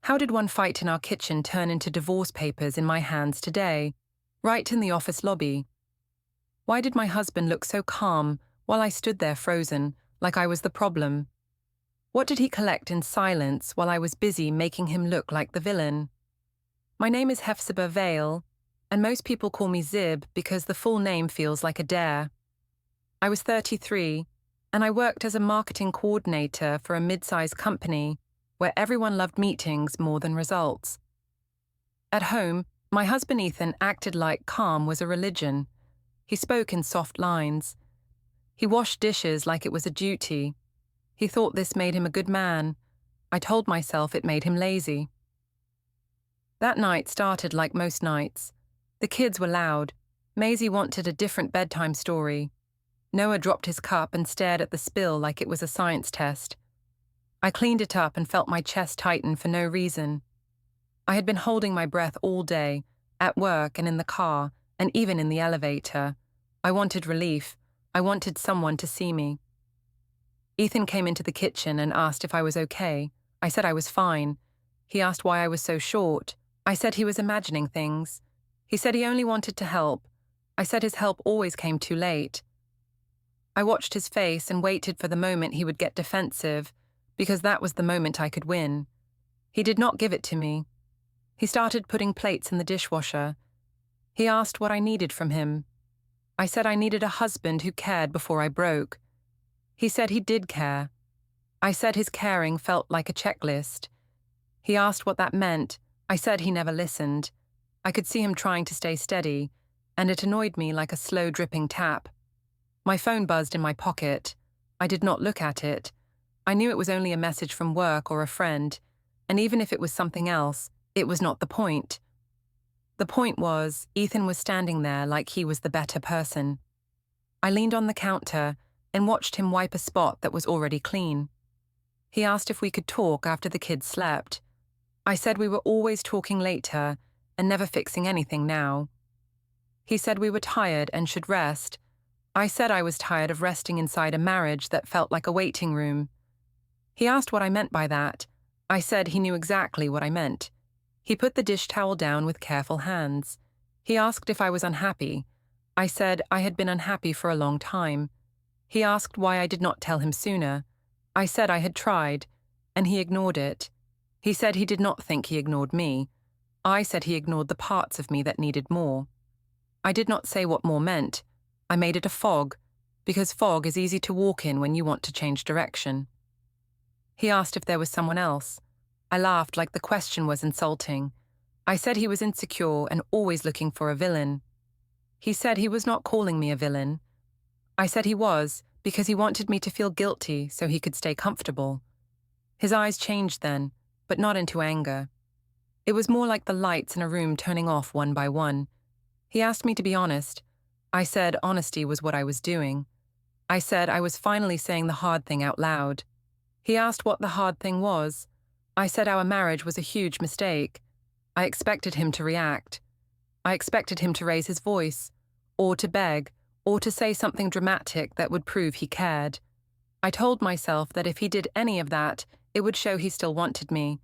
How did one fight in our kitchen turn into divorce papers in my hands today, right in the office lobby? Why did my husband look so calm while I stood there frozen, like I was the problem? What did he collect in silence while I was busy making him look like the villain? My name is Hephzibah Vale, and most people call me Zib because the full name feels like a dare. I was 33, and I worked as a marketing coordinator for a mid-sized company where everyone loved meetings more than results. At home, my husband Ethan acted like calm was a religion. He spoke in soft lines. He washed dishes like it was a duty. He thought this made him a good man. I told myself it made him lazy. That night started like most nights. The kids were loud. Maisie wanted a different bedtime story. Noah dropped his cup and stared at the spill like it was a science test. I cleaned it up and felt my chest tighten for no reason. I had been holding my breath all day, at work and in the car, and even in the elevator. I wanted relief. I wanted someone to see me. Ethan came into the kitchen and asked if I was okay. I said I was fine. He asked why I was so short. I said he was imagining things. He said he only wanted to help. I said his help always came too late. I watched his face and waited for the moment he would get defensive, because that was the moment I could win. He did not give it to me. He started putting plates in the dishwasher. He asked what I needed from him. I said I needed a husband who cared before I broke. He said he did care. I said his caring felt like a checklist. He asked what that meant. I said he never listened. I could see him trying to stay steady, and it annoyed me like a slow dripping tap. My phone buzzed in my pocket. I did not look at it. I knew it was only a message from work or a friend, and even if it was something else, it was not the point. The point was, Ethan was standing there like he was the better person. I leaned on the counter and watched him wipe a spot that was already clean. He asked if we could talk after the kids slept. I said we were always talking later and never fixing anything now. He said we were tired and should rest. I said I was tired of resting inside a marriage that felt like a waiting room. He asked what I meant by that. I said he knew exactly what I meant. He put the dish towel down with careful hands. He asked if I was unhappy. I said I had been unhappy for a long time. He asked why I did not tell him sooner. I said I had tried, and he ignored it. He said he did not think he ignored me. I said he ignored the parts of me that needed more. I did not say what more meant. I made it a fog, because fog is easy to walk in when you want to change direction. He asked if there was someone else. I laughed like the question was insulting. I said he was insecure and always looking for a villain. He said he was not calling me a villain. I said he was, because he wanted me to feel guilty so he could stay comfortable. His eyes changed then, but not into anger. It was more like the lights in a room turning off one by one. He asked me to be honest. I said honesty was what I was doing. I said I was finally saying the hard thing out loud. He asked what the hard thing was. I said our marriage was a huge mistake. I expected him to react. I expected him to raise his voice, or to beg, or to say something dramatic that would prove he cared. I told myself that if he did any of that, it would show he still wanted me,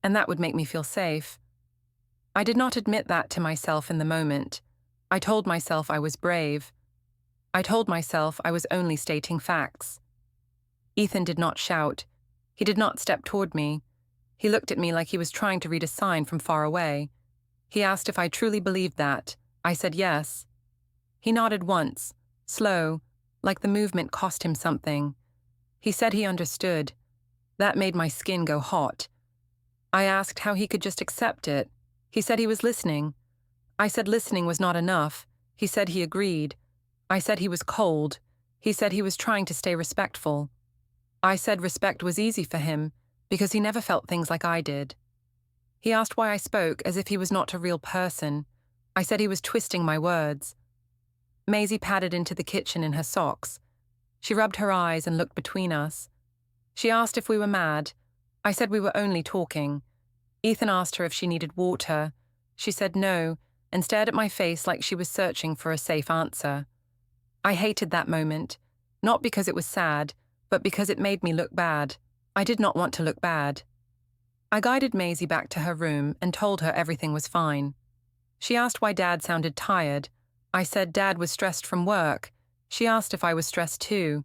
and that would make me feel safe. I did not admit that to myself in the moment. I told myself I was brave. I told myself I was only stating facts. Ethan did not shout. He did not step toward me. He looked at me like he was trying to read a sign from far away. He asked if I truly believed that. I said yes. He nodded once, slow, like the movement cost him something. He said he understood. That made my skin go hot. I asked how he could just accept it. He said he was listening. I said listening was not enough. He said he agreed. I said he was cold. He said he was trying to stay respectful. I said respect was easy for him, because he never felt things like I did. He asked why I spoke as if he was not a real person. I said he was twisting my words. Maisie padded into the kitchen in her socks. She rubbed her eyes and looked between us. She asked if we were mad. I said we were only talking. Ethan asked her if she needed water. She said no, and stared at my face like she was searching for a safe answer. I hated that moment, not because it was sad, but because it made me look bad. I did not want to look bad. I guided Maisie back to her room and told her everything was fine. She asked why Dad sounded tired. I said Dad was stressed from work. She asked if I was stressed too.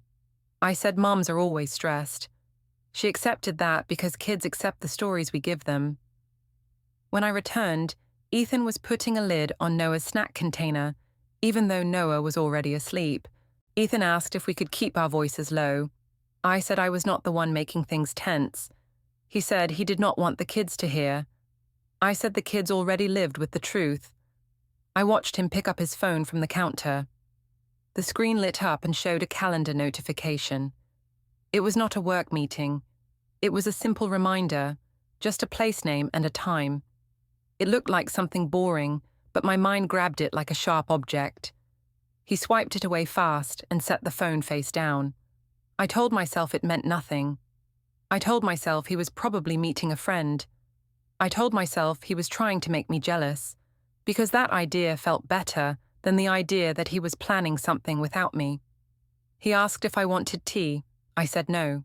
I said moms are always stressed. She accepted that because kids accept the stories we give them. When I returned, Ethan was putting a lid on Noah's snack container, even though Noah was already asleep. Ethan asked if we could keep our voices low. I said I was not the one making things tense. He said he did not want the kids to hear. I said the kids already lived with the truth. I watched him pick up his phone from the counter. The screen lit up and showed a calendar notification. It was not a work meeting. It was a simple reminder, just a place name and a time. It looked like something boring, but my mind grabbed it like a sharp object. He swiped it away fast and set the phone face down. I told myself it meant nothing. I told myself he was probably meeting a friend. I told myself he was trying to make me jealous, because that idea felt better than the idea that he was planning something without me. He asked if I wanted tea. I said no.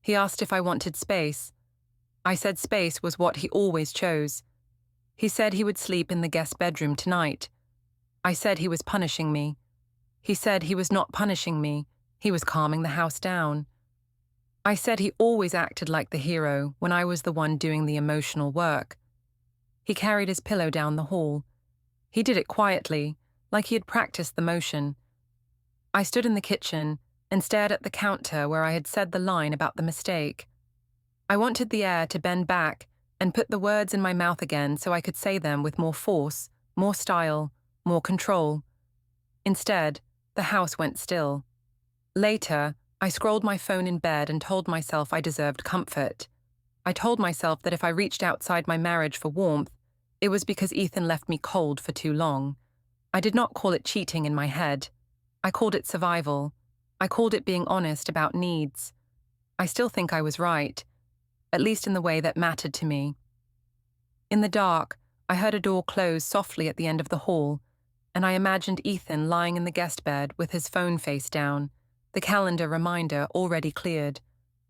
He asked if I wanted space. I said space was what he always chose. He said he would sleep in the guest bedroom tonight. I said he was punishing me. He said he was not punishing me. He was calming the house down. I said he always acted like the hero when I was the one doing the emotional work. He carried his pillow down the hall. He did it quietly, like he had practiced the motion. I stood in the kitchen and stared at the counter where I had said the line about the mistake. I wanted the air to bend back and put the words in my mouth again so I could say them with more force, more style, more control. Instead, the house went still. Later, I scrolled my phone in bed and told myself I deserved comfort. I told myself that if I reached outside my marriage for warmth, it was because Ethan left me cold for too long. I did not call it cheating in my head. I called it survival. I called it being honest about needs. I still think I was right, at least in the way that mattered to me. In the dark, I heard a door close softly at the end of the hall, and I imagined Ethan lying in the guest bed with his phone face down, the calendar reminder already cleared,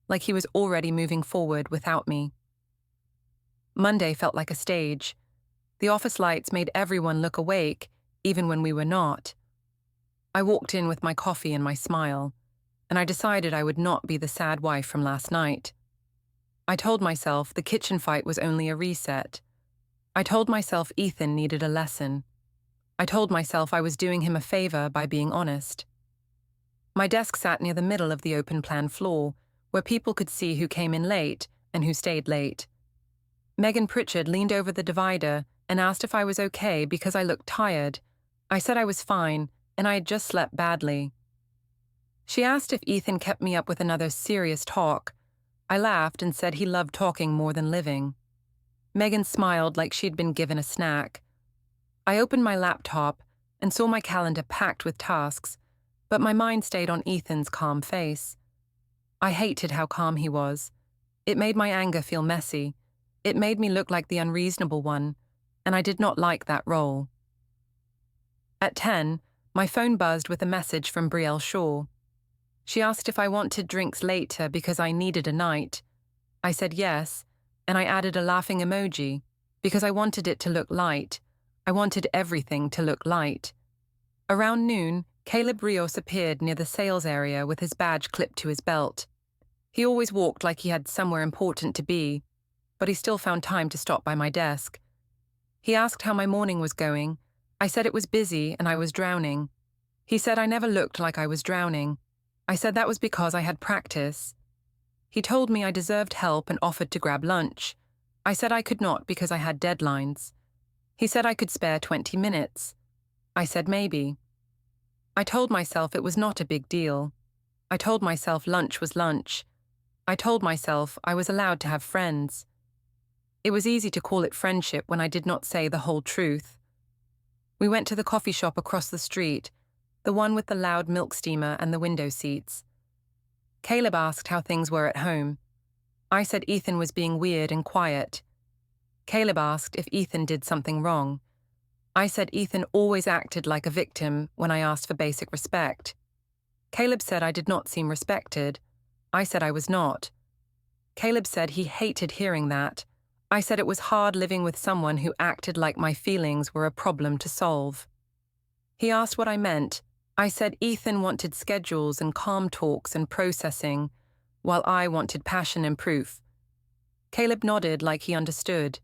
like he was already moving forward without me. Monday felt like a stage. The office lights made everyone look awake, even when we were not. I walked in with my coffee and my smile, and I decided I would not be the sad wife from last night. I told myself the kitchen fight was only a reset. I told myself Ethan needed a lesson. I told myself I was doing him a favor by being honest. My desk sat near the middle of the open-plan floor, where people could see who came in late and who stayed late. Megan Pritchard leaned over the divider and asked if I was okay because I looked tired. I said I was fine, and I had just slept badly. She asked if Ethan kept me up with another serious talk. I laughed and said he loved talking more than living. Megan smiled like she'd been given a snack. I opened my laptop and saw my calendar packed with tasks, but my mind stayed on Ethan's calm face. I hated how calm he was. It made my anger feel messy. It made me look like the unreasonable one, and I did not like that role. At 10, my phone buzzed with a message from Brielle Shaw. She asked if I wanted drinks later because I needed a night. I said yes, and I added a laughing emoji because I wanted it to look light. I wanted everything to look light. Around noon, Caleb Rios appeared near the sales area with his badge clipped to his belt. He always walked like he had somewhere important to be, but he still found time to stop by my desk. He asked how my morning was going. I said it was busy and I was drowning. He said I never looked like I was drowning. I said that was because I had practice. He told me I deserved help and offered to grab lunch. I said I could not because I had deadlines. He said I could spare 20 minutes. I said maybe. I told myself it was not a big deal. I told myself lunch was lunch. I told myself I was allowed to have friends. It was easy to call it friendship when I did not say the whole truth. We went to the coffee shop across the street, the one with the loud milk steamer and the window seats. Caleb asked how things were at home. I said Ethan was being weird and quiet. Caleb asked if Ethan did something wrong. I said Ethan always acted like a victim when I asked for basic respect. Caleb said I did not seem respected. I said I was not. Caleb said he hated hearing that. I said it was hard living with someone who acted like my feelings were a problem to solve. He asked what I meant. I said Ethan wanted schedules and calm talks and processing, while I wanted passion and proof. Caleb nodded like he understood.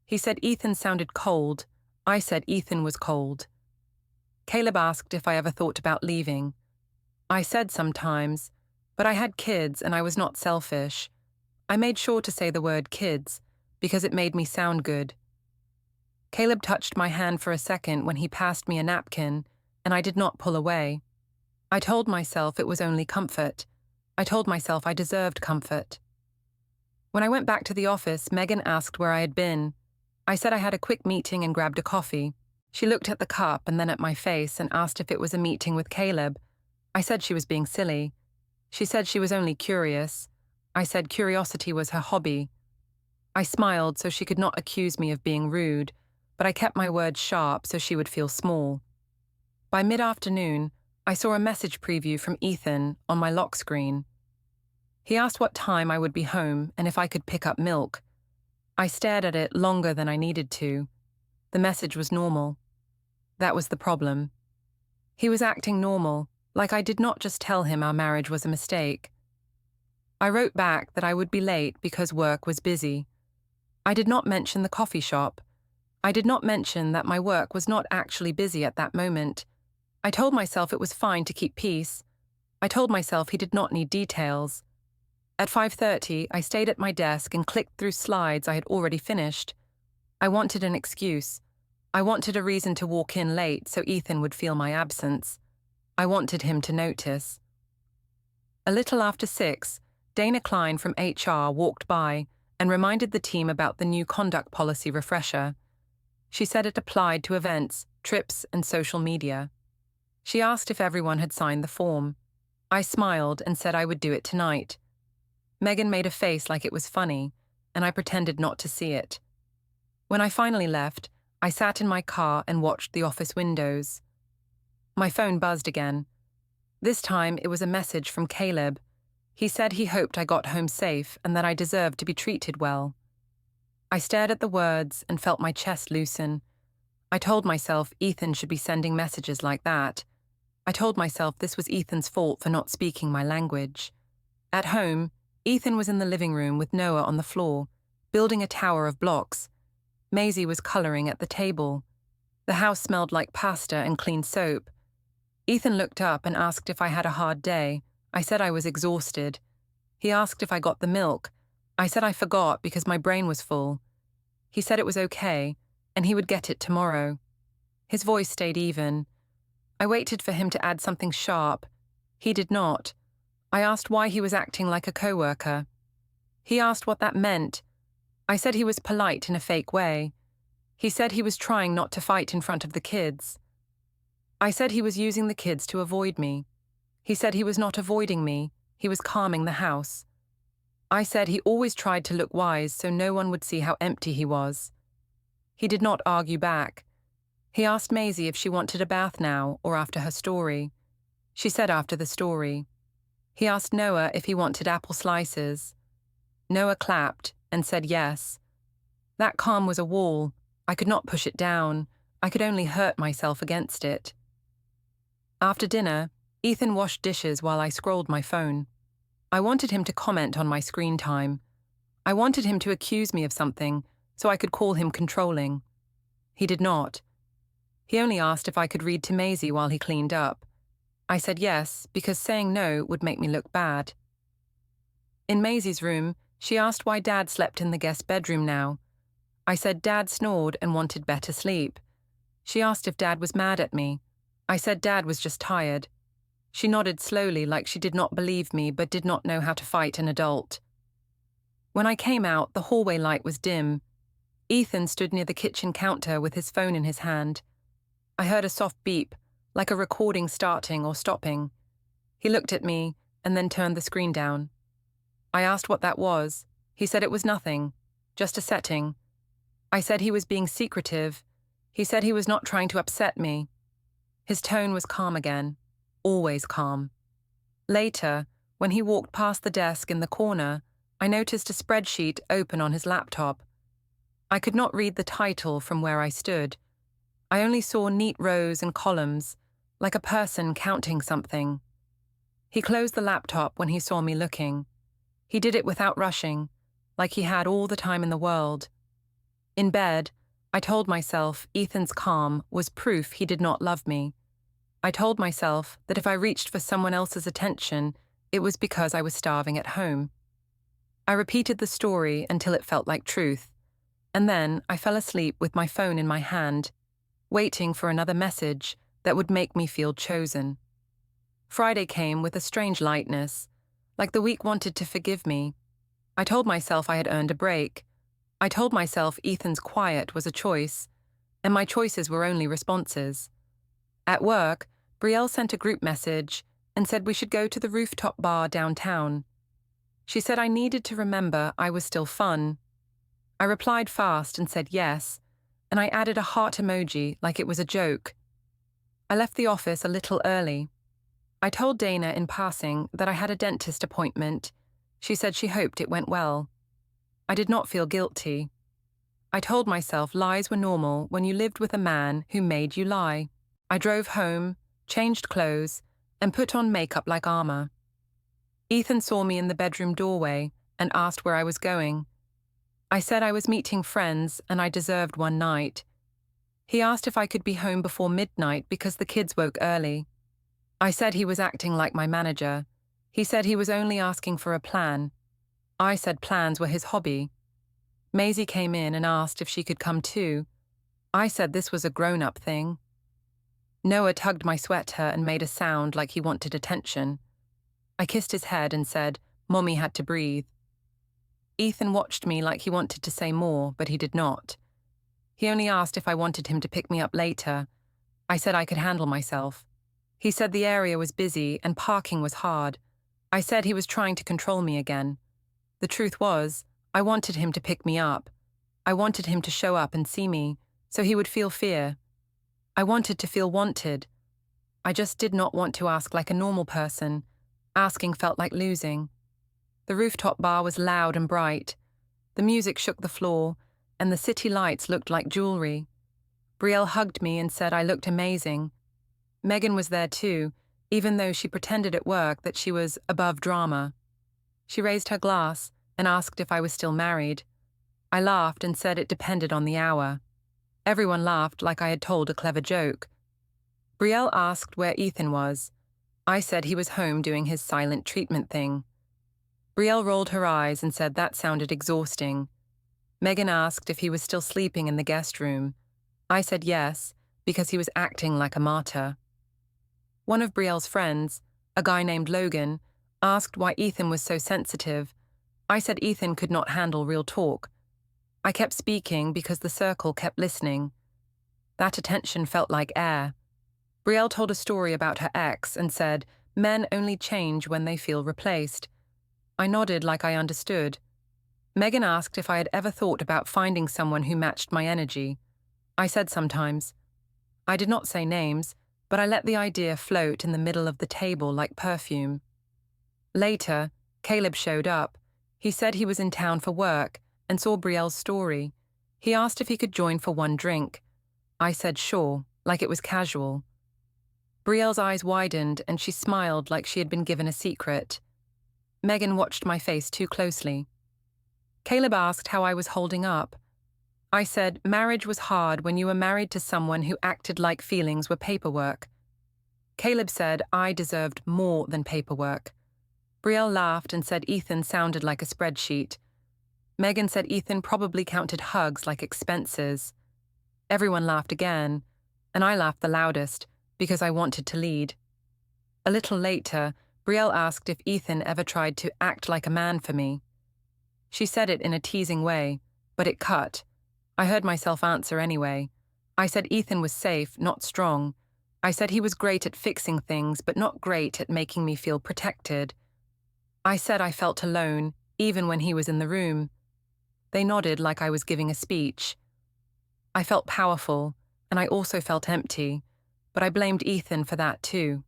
He said Ethan sounded cold. I said Ethan was cold. Caleb asked if I ever thought about leaving. I said sometimes, but I had kids and I was not selfish. I made sure to say the word kids, because it made me sound good. Caleb touched my hand for a second when he passed me a napkin, and I did not pull away. I told myself it was only comfort. I told myself I deserved comfort. When I went back to the office, Megan asked where I had been. I said I had a quick meeting and grabbed a coffee. She looked at the cup and then at my face and asked if it was a meeting with Caleb. I said she was being silly. She said she was only curious. I said curiosity was her hobby. I smiled so she could not accuse me of being rude, but I kept my words sharp so she would feel small. By mid-afternoon, I saw a message preview from Ethan on my lock screen. He asked what time I would be home and if I could pick up milk. I stared at it longer than I needed to. The message was normal. That was the problem. He was acting normal, like I did not just tell him our marriage was a mistake. I wrote back that I would be late because work was busy. I did not mention the coffee shop. I did not mention that my work was not actually busy at that moment. I told myself it was fine to keep peace. I told myself he did not need details. At 5:30, I stayed at my desk and clicked through slides I had already finished. I wanted an excuse. I wanted a reason to walk in late so Ethan would feel my absence. I wanted him to notice. A little after 6, Dana Klein from HR walked by and reminded the team about the new conduct policy refresher. She said it applied to events, trips, and social media. She asked if everyone had signed the form. I smiled and said I would do it tonight. Megan made a face like it was funny, and I pretended not to see it. When I finally left, I sat in my car and watched the office windows. My phone buzzed again. This time it was a message from Caleb. He said he hoped I got home safe and that I deserved to be treated well. I stared at the words and felt my chest loosen. I told myself Ethan should be sending messages like that. I told myself this was Ethan's fault for not speaking my language. At home, Ethan was in the living room with Noah on the floor, building a tower of blocks. Maisie was colouring at the table. The house smelled like pasta and clean soap. Ethan looked up and asked if I had a hard day. I said I was exhausted. He asked if I got the milk. I said I forgot because my brain was full. He said it was okay, and he would get it tomorrow. His voice stayed even. I waited for him to add something sharp. He did not. I asked why he was acting like a coworker. He asked what that meant. I said he was polite in a fake way. He said he was trying not to fight in front of the kids. I said he was using the kids to avoid me. He said he was not avoiding me, he was calming the house. I said he always tried to look wise so no one would see how empty he was. He did not argue back. He asked Maisie if she wanted a bath now or after her story. She said after the story. He asked Noah if he wanted apple slices. Noah clapped and said yes. That calm was a wall. I could not push it down. I could only hurt myself against it. After dinner, Ethan washed dishes while I scrolled my phone. I wanted him to comment on my screen time. I wanted him to accuse me of something so I could call him controlling. He did not. He only asked if I could read to Maisie while he cleaned up. I said yes, because saying no would make me look bad. In Maisie's room, she asked why Dad slept in the guest bedroom now. I said Dad snored and wanted better sleep. She asked if Dad was mad at me. I said Dad was just tired. She nodded slowly like she did not believe me but did not know how to fight an adult. When I came out, the hallway light was dim. Ethan stood near the kitchen counter with his phone in his hand. I heard a soft beep, like a recording starting or stopping. He looked at me and then turned the screen down. I asked what that was. He said it was nothing, just a setting. I said he was being secretive. He said he was not trying to upset me. His tone was calm again, always calm. Later, when he walked past the desk in the corner, I noticed a spreadsheet open on his laptop. I could not read the title from where I stood. I only saw neat rows and columns, like a person counting something. He closed the laptop when he saw me looking. He did it without rushing, like he had all the time in the world. In bed, I told myself Ethan's calm was proof he did not love me. I told myself that if I reached for someone else's attention, it was because I was starving at home. I repeated the story until it felt like truth, and then I fell asleep with my phone in my hand, waiting for another message that would make me feel chosen. Friday came with a strange lightness, like the week wanted to forgive me. I told myself I had earned a break. I told myself Ethan's quiet was a choice, and my choices were only responses. At work, Brielle sent a group message and said we should go to the rooftop bar downtown. She said I needed to remember I was still fun. I replied fast and said yes, and I added a heart emoji like it was a joke. I left the office a little early. I told Dana in passing that I had a dentist appointment. She said she hoped it went well. I did not feel guilty. I told myself lies were normal when you lived with a man who made you lie. I drove home, changed clothes, and put on makeup like armor. Ethan saw me in the bedroom doorway and asked where I was going. I said I was meeting friends and I deserved one night. He asked if I could be home before midnight because the kids woke early. I said he was acting like my manager. He said he was only asking for a plan. I said plans were his hobby. Maisie came in and asked if she could come too. I said this was a grown-up thing. Noah tugged my sweater and made a sound like he wanted attention. I kissed his head and said, Mommy had to breathe. Ethan watched me like he wanted to say more, but he did not. He only asked if I wanted him to pick me up later. I said I could handle myself. He said the area was busy and parking was hard. I said he was trying to control me again. The truth was, I wanted him to pick me up. I wanted him to show up and see me, so he would feel fear. I wanted to feel wanted. I just did not want to ask like a normal person. Asking felt like losing. The rooftop bar was loud and bright. The music shook the floor, and the city lights looked like jewelry. Brielle hugged me and said I looked amazing. Megan was there too, even though she pretended at work that she was above drama. She raised her glass and asked if I was still married. I laughed and said it depended on the hour. Everyone laughed like I had told a clever joke. Brielle asked where Ethan was. I said he was home doing his silent treatment thing. Brielle rolled her eyes and said that sounded exhausting. Megan asked if he was still sleeping in the guest room. I said yes, because he was acting like a martyr. One of Brielle's friends, a guy named Logan, asked why Ethan was so sensitive. I said Ethan could not handle real talk. I kept speaking because the circle kept listening. That attention felt like air. Brielle told a story about her ex and said, men only change when they feel replaced. I nodded like I understood. Megan asked if I had ever thought about finding someone who matched my energy. I said sometimes. I did not say names, but I let the idea float in the middle of the table like perfume. Later, Caleb showed up. He said he was in town for work and saw Brielle's story. He asked if he could join for one drink. I said sure, like it was casual. Brielle's eyes widened and she smiled like she had been given a secret. Megan watched my face too closely. Caleb asked how I was holding up. I said marriage was hard when you were married to someone who acted like feelings were paperwork. Caleb said I deserved more than paperwork. Brielle laughed and said Ethan sounded like a spreadsheet. Megan said Ethan probably counted hugs like expenses. Everyone laughed again, and I laughed the loudest because I wanted to lead. A little later, Brielle asked if Ethan ever tried to act like a man for me. She said it in a teasing way, but it cut. I heard myself answer anyway. I said Ethan was safe, not strong. I said he was great at fixing things, but not great at making me feel protected. I said I felt alone, even when he was in the room. They nodded like I was giving a speech. I felt powerful, and I also felt empty, but I blamed Ethan for that too.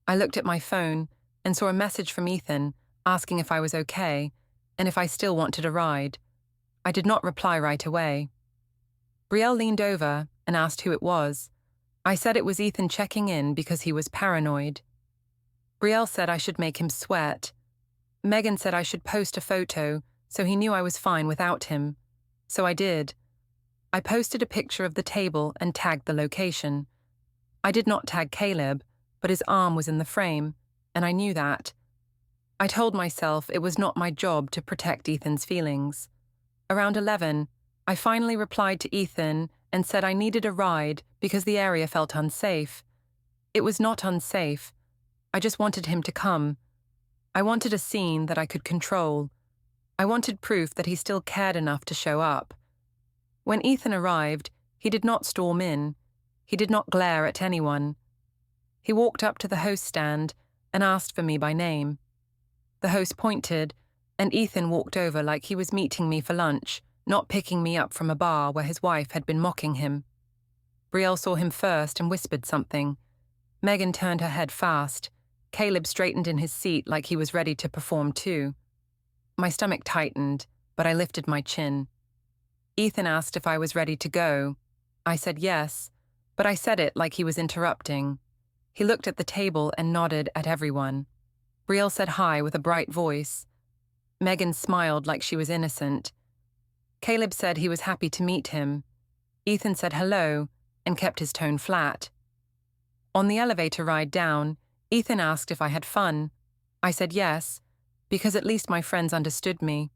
I looked at my phone and saw a message from Ethan asking if I was okay and if I still wanted a ride. I did not reply right away. Brielle leaned over and asked who it was. I said it was Ethan checking in because he was paranoid. Brielle said I should make him sweat. Megan said I should post a photo so he knew I was fine without him. So I did. I posted a picture of the table and tagged the location. I did not tag Caleb, but his arm was in the frame, and I knew that. I told myself it was not my job to protect Ethan's feelings. Around 11, I finally replied to Ethan and said I needed a ride because the area felt unsafe. It was not unsafe. I just wanted him to come. I wanted a scene that I could control. I wanted proof that he still cared enough to show up. When Ethan arrived, he did not storm in. He did not glare at anyone. He walked up to the host stand and asked for me by name. The host pointed, and Ethan walked over like he was meeting me for lunch, not picking me up from a bar where his wife had been mocking him. Brielle saw him first and whispered something. Megan turned her head fast. Caleb straightened in his seat like he was ready to perform too. My stomach tightened, but I lifted my chin. Ethan asked if I was ready to go. I said yes, but I said it like he was interrupting. He looked at the table and nodded at everyone. Brielle said hi with a bright voice. Megan smiled like she was innocent. Caleb said he was happy to meet him. Ethan said hello and kept his tone flat. On the elevator ride down, Ethan asked if I had fun. I said yes, because at least my friends understood me.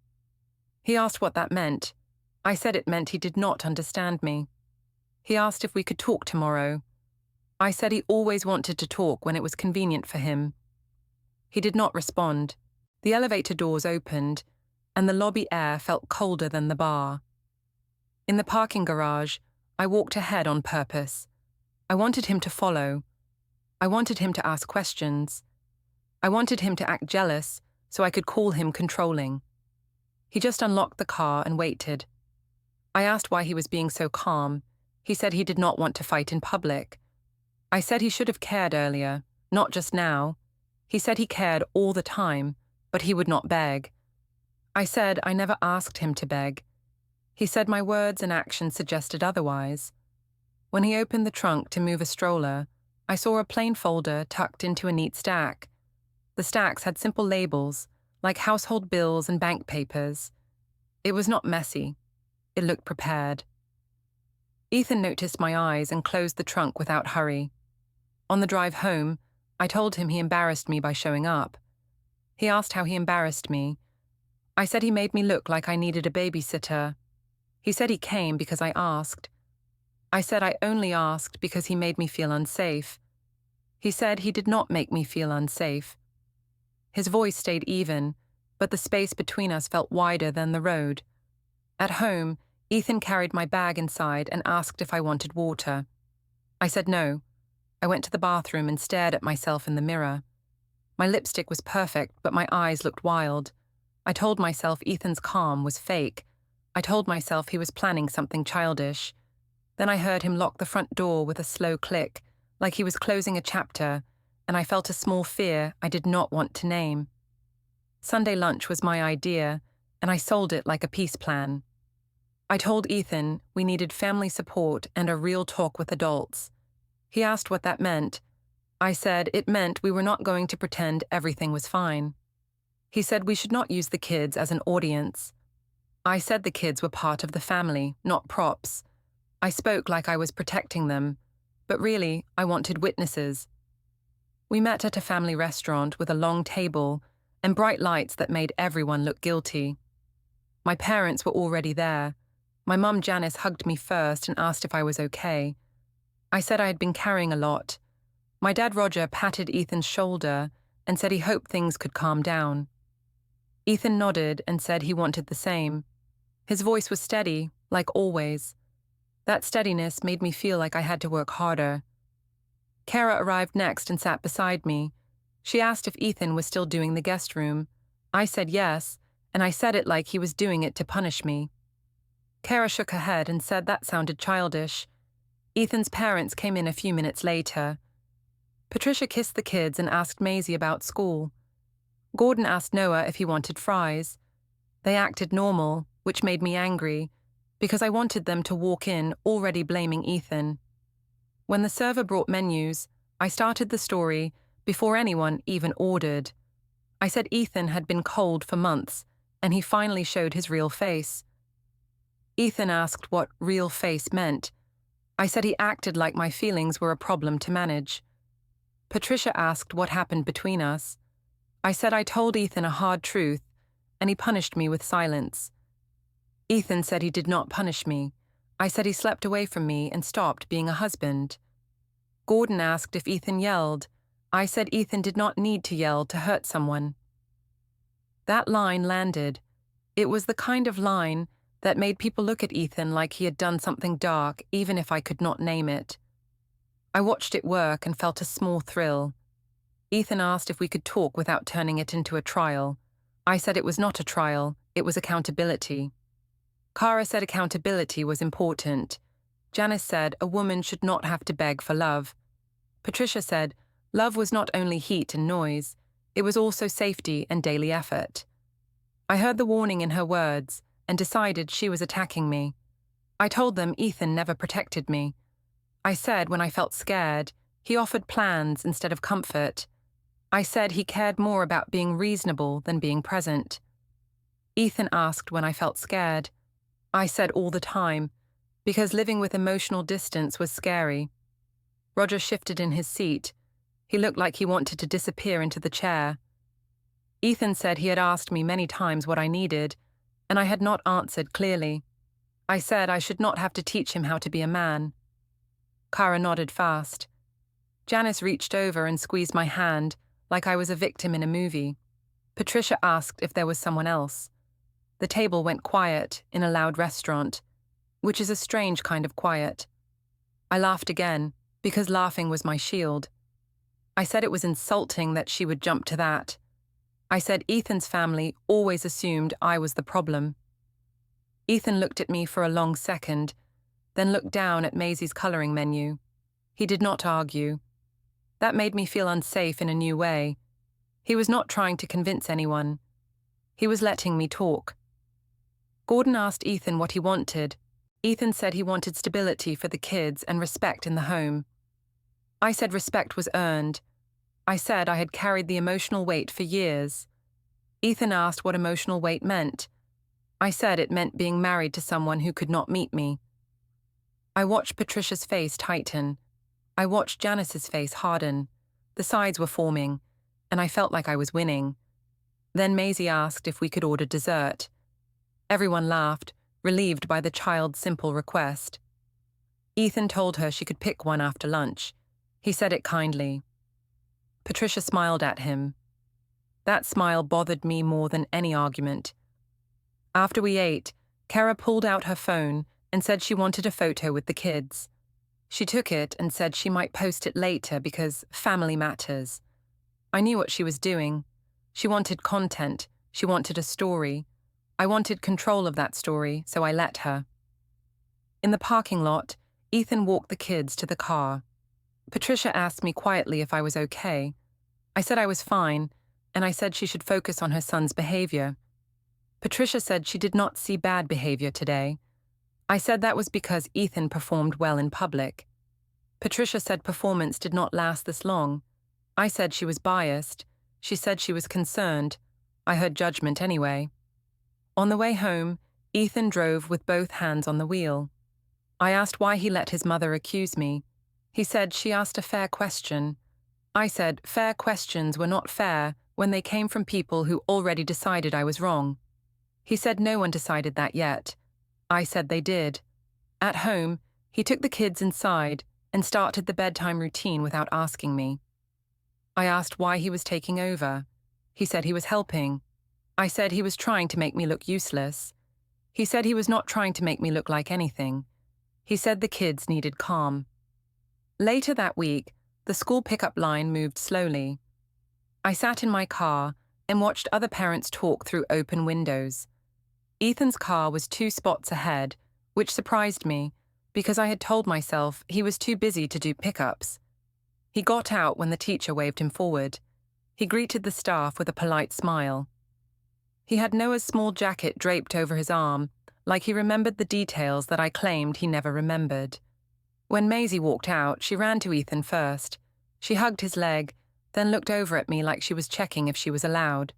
He asked what that meant. I said it meant he did not understand me. He asked if we could talk tomorrow. I said he always wanted to talk when it was convenient for him. He did not respond. The elevator doors opened, and the lobby air felt colder than the bar. In the parking garage, I walked ahead on purpose. I wanted him to follow. I wanted him to ask questions. I wanted him to act jealous so I could call him controlling. He just unlocked the car and waited. I asked why he was being so calm. He said he did not want to fight in public. I said he should have cared earlier, not just now. He said he cared all the time, but he would not beg. I said I never asked him to beg. He said my words and actions suggested otherwise. When he opened the trunk to move a stroller, I saw a plain folder tucked into a neat stack. The stacks had simple labels, like household bills and bank papers. It was not messy. It looked prepared. Ethan noticed my eyes and closed the trunk without hurry. On the drive home, I told him he embarrassed me by showing up. He asked how he embarrassed me. I said he made me look like I needed a babysitter. He said he came because I asked. I said I only asked because he made me feel unsafe. He said he did not make me feel unsafe. His voice stayed even, but the space between us felt wider than the road. At home, Ethan carried my bag inside and asked if I wanted water. I said no. I went to the bathroom and stared at myself in the mirror. My lipstick was perfect, but my eyes looked wild. I told myself Ethan's calm was fake. I told myself he was planning something childish. Then I heard him lock the front door with a slow click, like he was closing a chapter, and I felt a small fear I did not want to name. Sunday lunch was my idea, and I sold it like a peace plan. I told Ethan we needed family support and a real talk with adults. He asked what that meant. I said it meant we were not going to pretend everything was fine. He said we should not use the kids as an audience. I said the kids were part of the family, not props. I spoke like I was protecting them, but really, I wanted witnesses. We met at a family restaurant with a long table and bright lights that made everyone look guilty. My parents were already there. My mum Janice hugged me first and asked if I was okay. I said I had been carrying a lot. My dad Roger patted Ethan's shoulder and said he hoped things could calm down. Ethan nodded and said he wanted the same. His voice was steady, like always. That steadiness made me feel like I had to work harder. Kara arrived next and sat beside me. She asked if Ethan was still doing the guest room. I said yes, and I said it like he was doing it to punish me. Kara shook her head and said that sounded childish. Ethan's parents came in a few minutes later. Patricia kissed the kids and asked Maisie about school. Gordon asked Noah if he wanted fries. They acted normal, which made me angry, because I wanted them to walk in already blaming Ethan. When the server brought menus, I started the story before anyone even ordered. I said Ethan had been cold for months, and he finally showed his real face. Ethan asked what real face meant. I said he acted like my feelings were a problem to manage. Patricia asked what happened between us. I said I told Ethan a hard truth, and he punished me with silence. Ethan said he did not punish me. I said he slept away from me and stopped being a husband. Gordon asked if Ethan yelled. I said Ethan did not need to yell to hurt someone. That line landed. It was the kind of line that made people look at Ethan like he had done something dark, even if I could not name it. I watched it work and felt a small thrill. Ethan asked if we could talk without turning it into a trial. I said it was not a trial, it was accountability. Cara said accountability was important. Janice said a woman should not have to beg for love. Patricia said love was not only heat and noise, it was also safety and daily effort. I heard the warning in her words and decided she was attacking me. I told them Ethan never protected me. I said when I felt scared, he offered plans instead of comfort. I said he cared more about being reasonable than being present. Ethan asked when I felt scared. I said all the time, because living with emotional distance was scary. Roger shifted in his seat. He looked like he wanted to disappear into the chair. Ethan said he had asked me many times what I needed, and I had not answered clearly. I said I should not have to teach him how to be a man. Cara nodded fast. Janice reached over and squeezed my hand like I was a victim in a movie. Patricia asked if there was someone else. The table went quiet in a loud restaurant, which is a strange kind of quiet. I laughed again, because laughing was my shield. I said it was insulting that she would jump to that. I said Ethan's family always assumed I was the problem. Ethan looked at me for a long second, then looked down at Maisie's coloring menu. He did not argue. That made me feel unsafe in a new way. He was not trying to convince anyone. He was letting me talk. Gordon asked Ethan what he wanted. Ethan said he wanted stability for the kids and respect in the home. I said respect was earned. I said I had carried the emotional weight for years. Ethan asked what emotional weight meant. I said it meant being married to someone who could not meet me. I watched Patricia's face tighten. I watched Janice's face harden. The sides were forming, and I felt like I was winning. Then Maisie asked if we could order dessert. Everyone laughed, relieved by the child's simple request. Ethan told her she could pick one after lunch. He said it kindly. Patricia smiled at him. That smile bothered me more than any argument. After we ate, Cara pulled out her phone and said she wanted a photo with the kids. She took it and said she might post it later because family matters. I knew what she was doing. She wanted content. She wanted a story. I wanted control of that story, so I let her. In the parking lot, Ethan walked the kids to the car. Patricia asked me quietly if I was okay. I said I was fine, and I said she should focus on her son's behavior. Patricia said she did not see bad behavior today. I said that was because Ethan performed well in public. Patricia said performance did not last this long. I said she was biased. She said she was concerned. I heard judgment anyway. On the way home, Ethan drove with both hands on the wheel. I asked why he let his mother accuse me. He said she asked a fair question. I said fair questions were not fair when they came from people who already decided I was wrong. He said no one decided that yet. I said they did. At home, he took the kids inside and started the bedtime routine without asking me. I asked why he was taking over. He said he was helping. I said he was trying to make me look useless. He said he was not trying to make me look like anything. He said the kids needed calm. Later that week, the school pickup line moved slowly. I sat in my car and watched other parents talk through open windows. Ethan's car was 2 spots ahead, which surprised me because I had told myself he was too busy to do pickups. He got out when the teacher waved him forward. He greeted the staff with a polite smile. He had Noah's small jacket draped over his arm like he remembered the details that I claimed he never remembered. When Maisie walked out, she ran to Ethan first. She hugged his leg, then looked over at me like she was checking if she was allowed.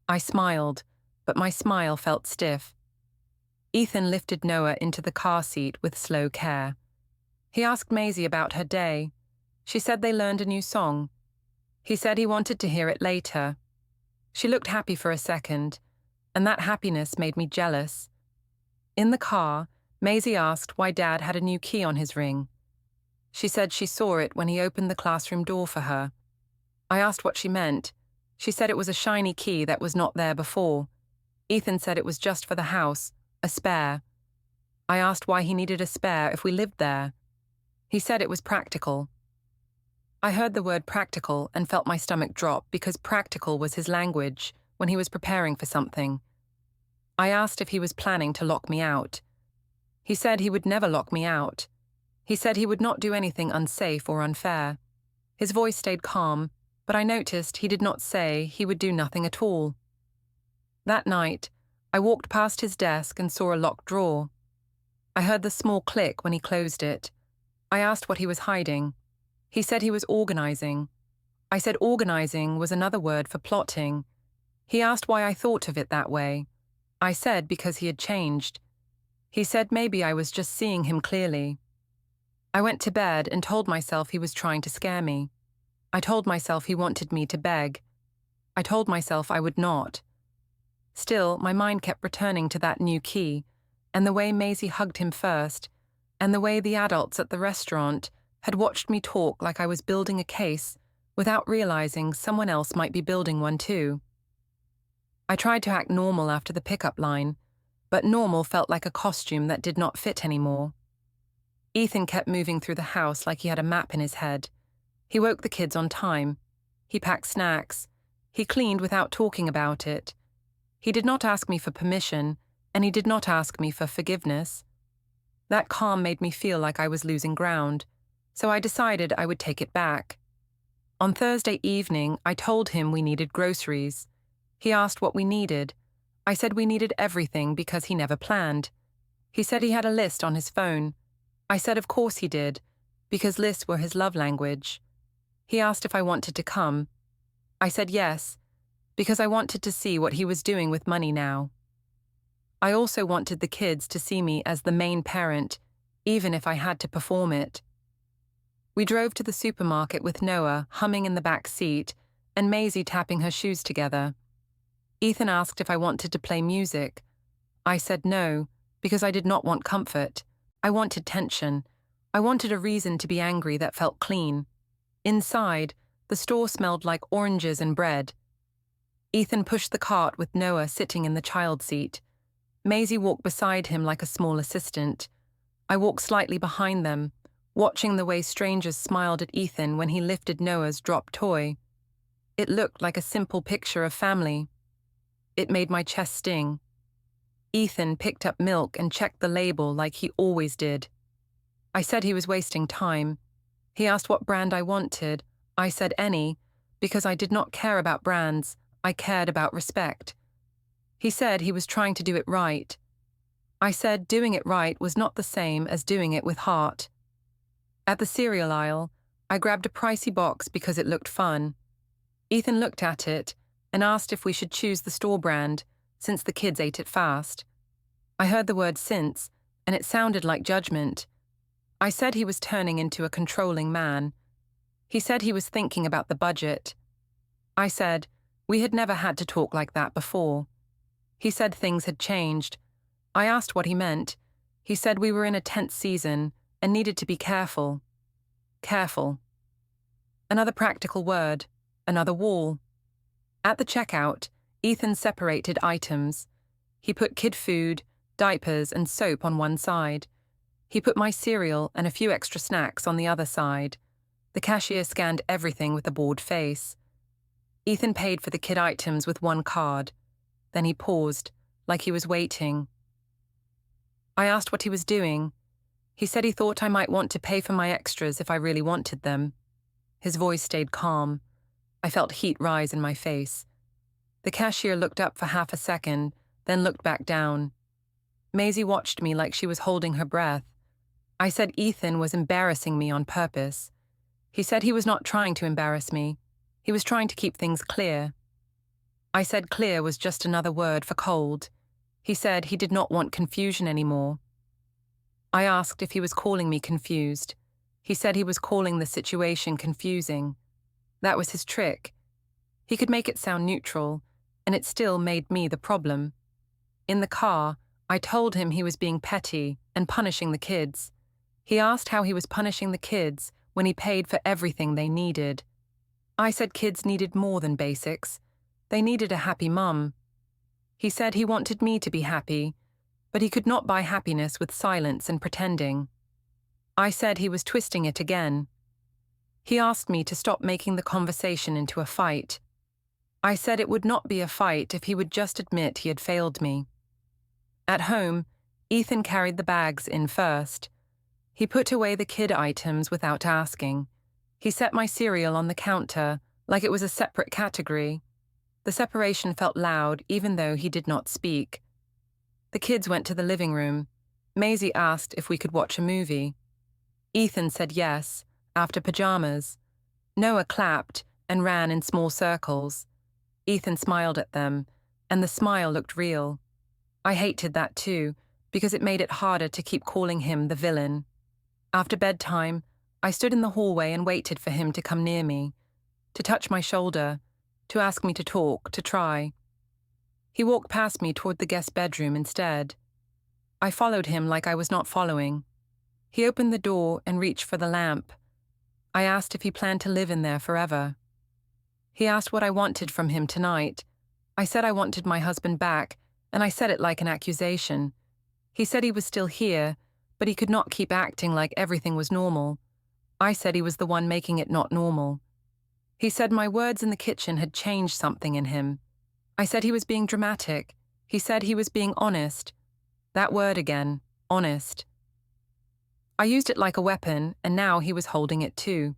I smiled, but my smile felt stiff. Ethan lifted Noah into the car seat with slow care. He asked Maisie about her day. She said they learned a new song. He said he wanted to hear it later. She looked happy for a second, and that happiness made me jealous. In the car, Maisie asked why Dad had a new key on his ring. She said she saw it when he opened the classroom door for her. I asked what she meant. She said it was a shiny key that was not there before. Ethan said it was just for the house, a spare. I asked why he needed a spare if we lived there. He said it was practical. I heard the word practical and felt my stomach drop because practical was his language when he was preparing for something. I asked if he was planning to lock me out. He said he would never lock me out. He said he would not do anything unsafe or unfair. His voice stayed calm, but I noticed he did not say he would do nothing at all. That night, I walked past his desk and saw a locked drawer. I heard the small click when he closed it. I asked what he was hiding. He said he was organizing. I said organizing was another word for plotting. He asked why I thought of it that way. I said because he had changed. He said maybe I was just seeing him clearly. I went to bed and told myself he was trying to scare me. I told myself he wanted me to beg. I told myself I would not. Still, my mind kept returning to that new key, and the way Maisie hugged him first, and the way the adults at the restaurant had watched me talk like I was building a case without realizing someone else might be building one too. I tried to act normal after the pickup line, but normal felt like a costume that did not fit anymore. Ethan kept moving through the house like he had a map in his head. He woke the kids on time. He packed snacks. He cleaned without talking about it. He did not ask me for permission, and he did not ask me for forgiveness. That calm made me feel like I was losing ground, so I decided I would take it back. On Thursday evening, I told him we needed groceries. He asked what we needed. I said we needed everything because he never planned. He said he had a list on his phone. I said of course he did, because lists were his love language. He asked if I wanted to come. I said yes, because I wanted to see what he was doing with money now. I also wanted the kids to see me as the main parent, even if I had to perform it. We drove to the supermarket with Noah humming in the back seat and Maisie tapping her shoes together. Ethan asked if I wanted to play music. I said no, because I did not want comfort. I wanted tension. I wanted a reason to be angry that felt clean. Inside, the store smelled like oranges and bread. Ethan pushed the cart with Noah sitting in the child seat. Maisie walked beside him like a small assistant. I walked slightly behind them, watching the way strangers smiled at Ethan when he lifted Noah's dropped toy. It looked like a simple picture of family. It made my chest sting. Ethan picked up milk and checked the label like he always did. I said he was wasting time. He asked what brand I wanted. I said any, because I did not care about brands. I cared about respect. He said he was trying to do it right. I said doing it right was not the same as doing it with heart. At the cereal aisle, I grabbed a pricey box because it looked fun. Ethan looked at it and asked if we should choose the store brand, since the kids ate it fast. I heard the word since, and it sounded like judgment. I said he was turning into a controlling man. He said he was thinking about the budget. I said we had never had to talk like that before. He said things had changed. I asked what he meant. He said we were in a tense season and needed to be careful. Careful. Another practical word. Another wall. At the checkout, Ethan separated items. He put kid food, diapers, and soap on one side. He put my cereal and a few extra snacks on the other side. The cashier scanned everything with a bored face. Ethan paid for the kid items with one card. Then he paused, like he was waiting. I asked what he was doing. He said he thought I might want to pay for my extras if I really wanted them. His voice stayed calm. I felt heat rise in my face. The cashier looked up for half a second, then looked back down. Maisie watched me like she was holding her breath. I said Ethan was embarrassing me on purpose. He said he was not trying to embarrass me. He was trying to keep things clear. I said clear was just another word for cold. He said he did not want confusion anymore. I asked if he was calling me confused. He said he was calling the situation confusing. That was his trick. He could make it sound neutral, and it still made me the problem. In the car, I told him he was being petty and punishing the kids. He asked how he was punishing the kids when he paid for everything they needed. I said kids needed more than basics. They needed a happy mum. He said he wanted me to be happy, but he could not buy happiness with silence and pretending. I said he was twisting it again. He asked me to stop making the conversation into a fight. I said it would not be a fight if he would just admit he had failed me. At home, Ethan carried the bags in first. He put away the kid items without asking. He set my cereal on the counter like it was a separate category. The separation felt loud even though he did not speak. The kids went to the living room. Maisie asked if we could watch a movie. Ethan said yes, after pajamas. Noah clapped and ran in small circles. Ethan smiled at them, and the smile looked real. I hated that too, because it made it harder to keep calling him the villain. After bedtime, I stood in the hallway and waited for him to come near me, to touch my shoulder, to ask me to talk, to try. He walked past me toward the guest bedroom instead. I followed him like I was not following. He opened the door and reached for the lamp. I asked if he planned to live in there forever. He asked what I wanted from him tonight. I said I wanted my husband back, and I said it like an accusation. He said he was still here, but he could not keep acting like everything was normal. I said he was the one making it not normal. He said my words in the kitchen had changed something in him. I said he was being dramatic. He said he was being honest. That word again, honest. I used it like a weapon, and now he was holding it too.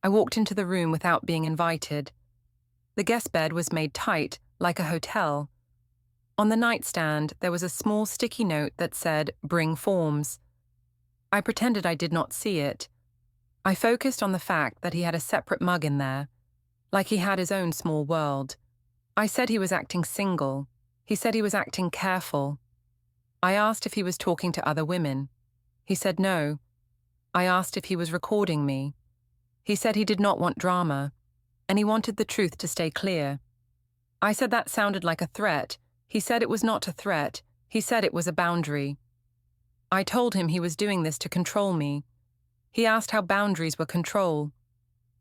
I walked into the room without being invited. The guest bed was made tight, like a hotel. On the nightstand, there was a small sticky note that said, "Bring forms." I pretended I did not see it. I focused on the fact that he had a separate mug in there, like he had his own small world. I said he was acting single. He said he was acting careful. I asked if he was talking to other women. He said no. I asked if he was recording me. He said he did not want drama, and he wanted the truth to stay clear. I said that sounded like a threat. He said it was not a threat. He said it was a boundary. I told him he was doing this to control me. He asked how boundaries were control.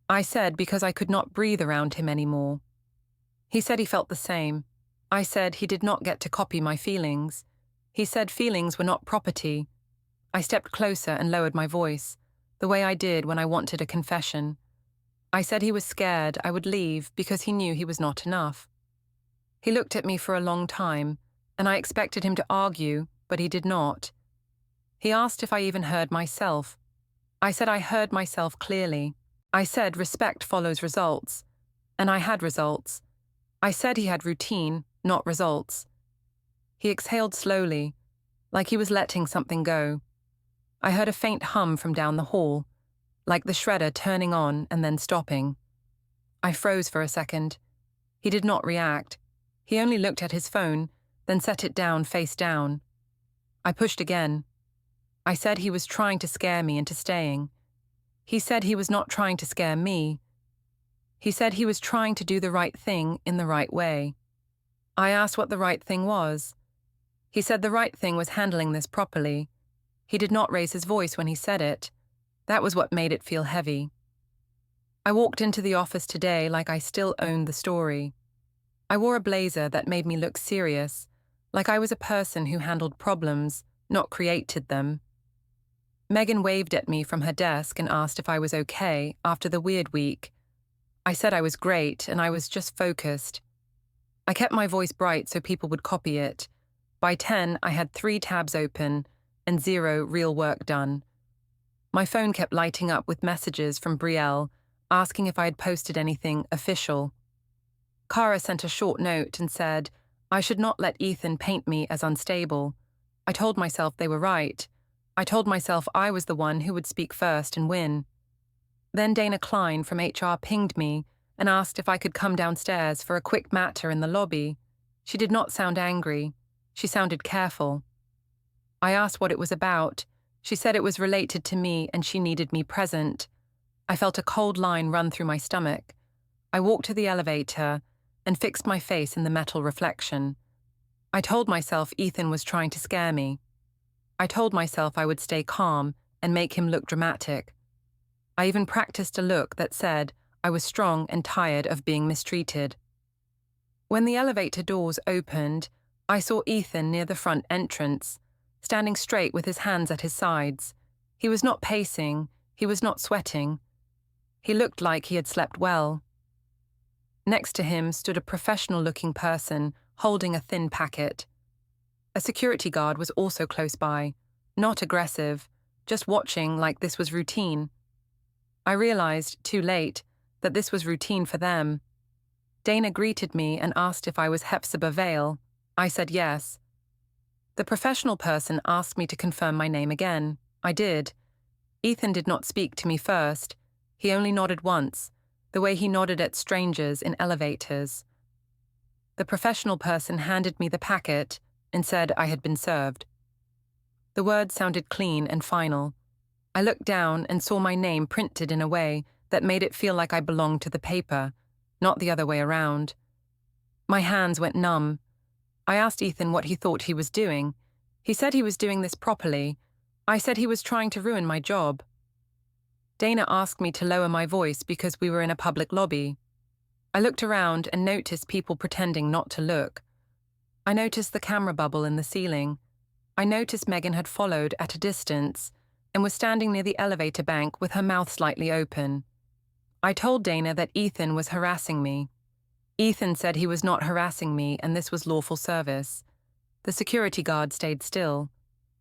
I said because I could not breathe around him anymore. He said he felt the same. I said he did not get to copy my feelings. He said feelings were not property. I stepped closer and lowered my voice, the way I did when I wanted a confession. I said he was scared I would leave because he knew he was not enough. He looked at me for a long time, and I expected him to argue, but he did not. He asked if I even heard myself. I said I heard myself clearly. I said respect follows results, and I had results. I said he had routine, not results. He exhaled slowly, like he was letting something go. I heard a faint hum from down the hall, like the shredder turning on and then stopping. I froze for a second. He did not react. He only looked at his phone, then set it down face down. I pushed again. I said he was trying to scare me into staying. He said he was not trying to scare me. He said he was trying to do the right thing in the right way. I asked what the right thing was. He said the right thing was handling this properly. He did not raise his voice when he said it. That was what made it feel heavy. I walked into the office today like I still owned the story. I wore a blazer that made me look serious, like I was a person who handled problems, not created them. Megan waved at me from her desk and asked if I was okay after the weird week. I said I was great and I was just focused. I kept my voice bright so people would copy it. By 10, I had 3 tabs open and 0 real work done. My phone kept lighting up with messages from Brielle asking if I had posted anything official. Cara sent a short note and said I should not let Ethan paint me as unstable. I told myself they were right. I told myself I was the one who would speak first and win. Then Dana Klein from HR pinged me and asked if I could come downstairs for a quick matter in the lobby. She did not sound angry. She sounded careful. I asked what it was about. She said it was related to me and she needed me present. I felt a cold line run through my stomach. I walked to the elevator and fixed my face in the metal reflection. I told myself Ethan was trying to scare me. I told myself I would stay calm and make him look dramatic. I even practiced a look that said I was strong and tired of being mistreated. When the elevator doors opened, I saw Ethan near the front entrance, standing straight with his hands at his sides. He was not pacing, he was not sweating. He looked like he had slept well. Next to him stood a professional-looking person holding a thin packet. A security guard was also close by, not aggressive, just watching like this was routine. I realized, too late, that this was routine for them. Dana greeted me and asked if I was Hephzibah Vale. I said yes. The professional person asked me to confirm my name again. I did. Ethan did not speak to me first. He only nodded once, the way he nodded at strangers in elevators. The professional person handed me the packet and said I had been served. The words sounded clean and final. I looked down and saw my name printed in a way that made it feel like I belonged to the paper, not the other way around. My hands went numb. I asked Ethan what he thought he was doing. He said he was doing this properly. I said he was trying to ruin my job. Dana asked me to lower my voice because we were in a public lobby. I looked around and noticed people pretending not to look. I noticed the camera bubble in the ceiling. I noticed Megan had followed at a distance and was standing near the elevator bank with her mouth slightly open. I told Dana that Ethan was harassing me. Ethan said he was not harassing me and this was lawful service. The security guard stayed still.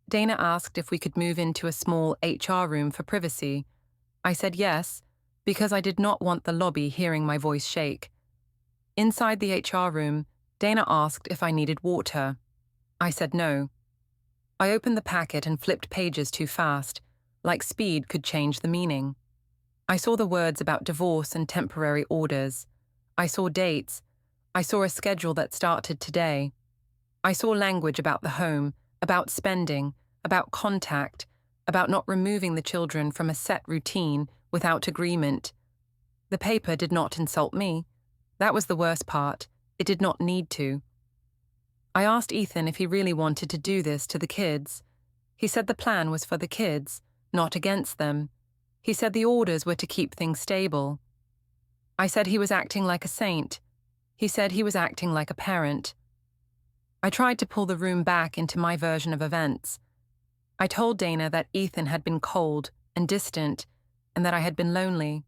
Dana asked if we could move into a small HR room for privacy. I said yes, because I did not want the lobby hearing my voice shake. Inside the HR room, Dana asked if I needed water. I said no. I opened the packet and flipped pages too fast, like speed could change the meaning. I saw the words about divorce and temporary orders. I saw dates. I saw a schedule that started today. I saw language about the home, about spending, about contact, about not removing the children from a set routine without agreement. The paper did not insult me. That was the worst part. It did not need to. I asked Ethan if he really wanted to do this to the kids. He said the plan was for the kids, not against them. He said the orders were to keep things stable. I said he was acting like a saint. He said he was acting like a parent. I tried to pull the room back into my version of events. I told Dana that Ethan had been cold and distant and that I had been lonely.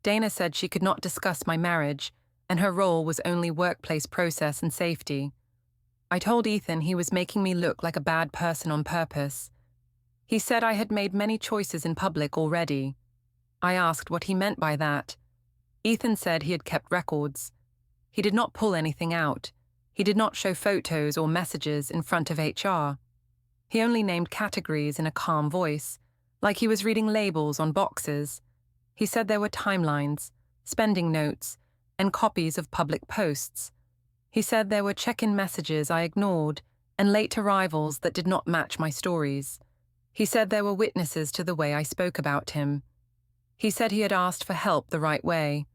Dana said she could not discuss my marriage and her role was only workplace process and safety. I told Ethan he was making me look like a bad person on purpose. He said I had made many choices in public already. I asked what he meant by that. Ethan said he had kept records. He did not pull anything out. He did not show photos or messages in front of HR. He only named categories in a calm voice, like he was reading labels on boxes. He said there were timelines, spending notes, and copies of public posts. He said there were check-in messages I ignored and late arrivals that did not match my stories. He said there were witnesses to the way I spoke about him. He said he had asked for help the right way.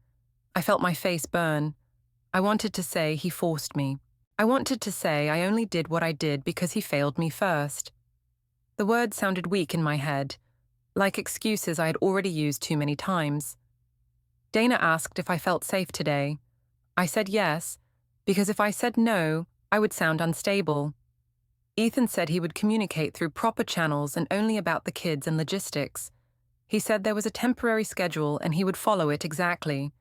I felt my face burn. I wanted to say he forced me. I wanted to say I only did what I did because he failed me first. The words sounded weak in my head, like excuses I had already used too many times. Dana asked if I felt safe today. I said yes, because if I said no, I would sound unstable. Ethan said he would communicate through proper channels and only about the kids and logistics. He said there was a temporary schedule and he would follow it exactly.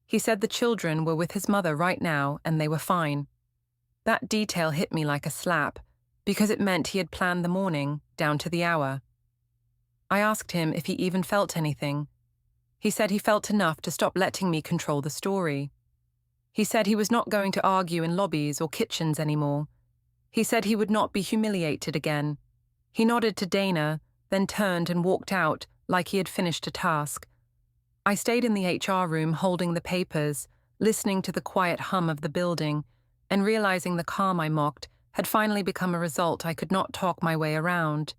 He said the children were with his mother right now and they were fine. That detail hit me like a slap, because it meant he had planned the morning, down to the hour. I asked him if he even felt anything. He said he felt enough to stop letting me control the story. He said he was not going to argue in lobbies or kitchens anymore. He said he would not be humiliated again. He nodded to Dana, then turned and walked out like he had finished a task. I stayed in the HR room holding the papers, listening to the quiet hum of the building, and realizing the calm I mocked had finally become a result I could not talk my way around.